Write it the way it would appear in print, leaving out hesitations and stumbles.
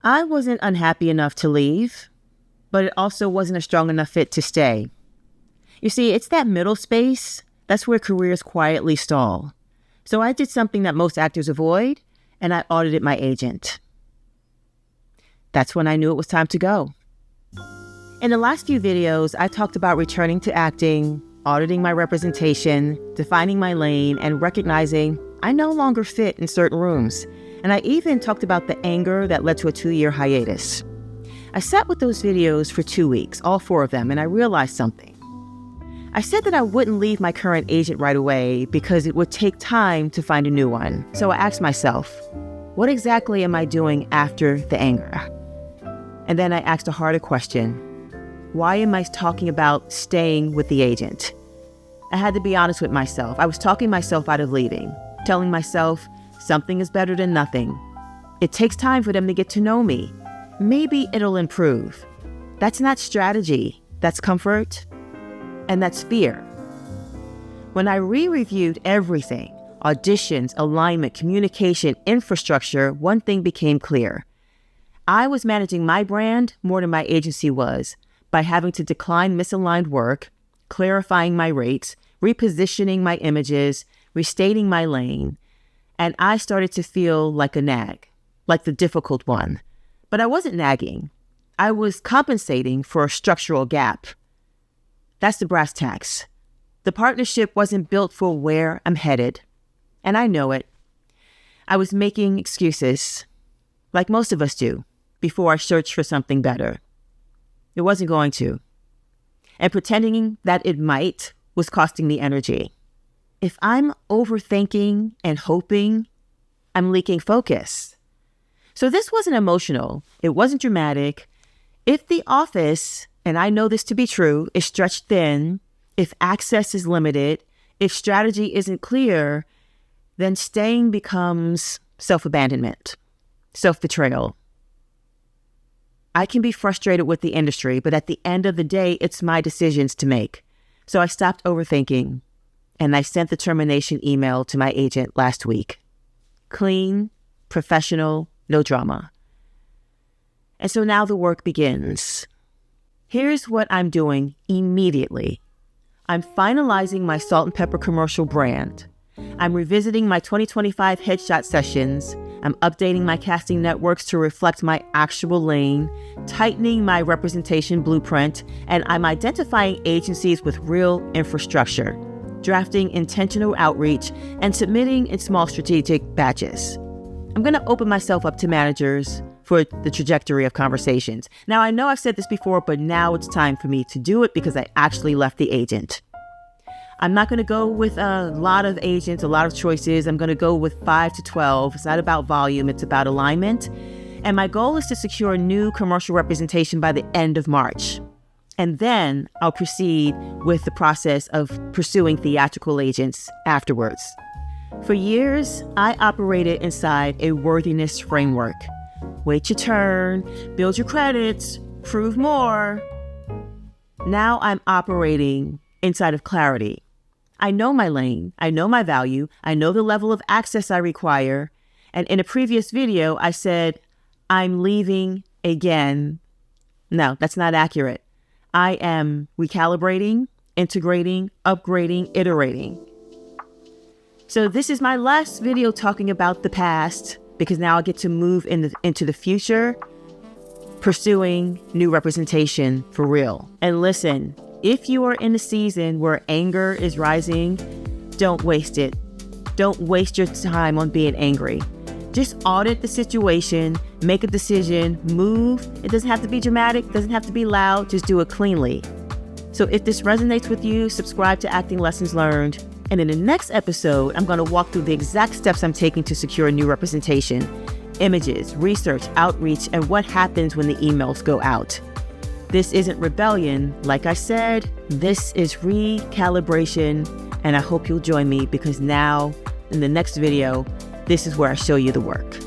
I wasn't unhappy enough to leave, but it also wasn't a strong enough fit to stay. You see, it's that middle space, that's where careers quietly stall. So I did something that most actors avoid, and I audited my agent. That's when I knew it was time to go. In the last few videos, I talked about returning to acting, auditing my representation, defining my lane, and recognizing I no longer fit in certain rooms. And I even talked about the anger that led to a 2-year hiatus. I sat with those videos for 2 weeks, all 4 of them, and I realized something. I said that I wouldn't leave my current agent right away because it would take time to find a new one. So I asked myself, what exactly am I doing after the anger? And then I asked a harder question. Why am I talking about staying with the agent? I had to be honest with myself. I was talking myself out of leaving, telling myself something is better than nothing. It takes time for them to get to know me. Maybe it'll improve. That's not strategy. That's comfort. And that's fear. When I re-reviewed everything, auditions, alignment, communication, infrastructure, one thing became clear. I was managing my brand more than my agency was by having to decline misaligned work, clarifying my rates, repositioning my images, restating my lane, and I started to feel like a nag, like the difficult one. But I wasn't nagging. I was compensating for a structural gap. That's the brass tacks. The partnership wasn't built for where I'm headed, and I know it. I was making excuses, like most of us do, before I searched for something better. It wasn't going to. And pretending that it might was costing me energy. If I'm overthinking and hoping, I'm leaking focus. So this wasn't emotional. It wasn't dramatic. If the office, and I know this to be true, is stretched thin, if access is limited, if strategy isn't clear, then staying becomes self-abandonment, self-betrayal. I can be frustrated with the industry, but at the end of the day, it's my decisions to make. So I stopped overthinking, and I sent the termination email to my agent last week. Clean, professional, no drama. And so now the work begins. Here's what I'm doing immediately. I'm finalizing my salt and pepper commercial brand. I'm revisiting my 2025 headshot sessions. I'm updating my casting networks to reflect my actual lane, tightening my representation blueprint, and I'm identifying agencies with real infrastructure, drafting intentional outreach, and submitting in small strategic batches. I'm going to open myself up to managers for the trajectory of conversations. Now, I know I've said this before, but now it's time for me to do it because I actually left the agent. I'm not going to go with a lot of agents, a lot of choices. I'm going to go with 5 to 12. It's not about volume, it's about alignment. And my goal is to secure new commercial representation by the end of March. And then I'll proceed with the process of pursuing theatrical agents afterwards. For years, I operated inside a worthiness framework. Wait your turn, build your credits, prove more. Now I'm operating inside of clarity. I know my lane, I know my value, I know the level of access I require. And in a previous video, I said, I'm leaving again. No, that's not accurate. I am recalibrating, integrating, upgrading, iterating. So this is my last video talking about the past because now I get to move into the future, pursuing new representation for real. And listen, if you are in a season where anger is rising, don't waste it. Don't waste your time on being angry. Just audit the situation, make a decision, move. It doesn't have to be dramatic, doesn't have to be loud, just do it cleanly. So if this resonates with you, subscribe to Acting Lessons Learned. And in the next episode, I'm going to walk through the exact steps I'm taking to secure new representation, images, research, outreach, and what happens when the emails go out. This isn't rebellion. Like I said, this is recalibration, and I hope you'll join me because now, in the next video, this is where I show you the work.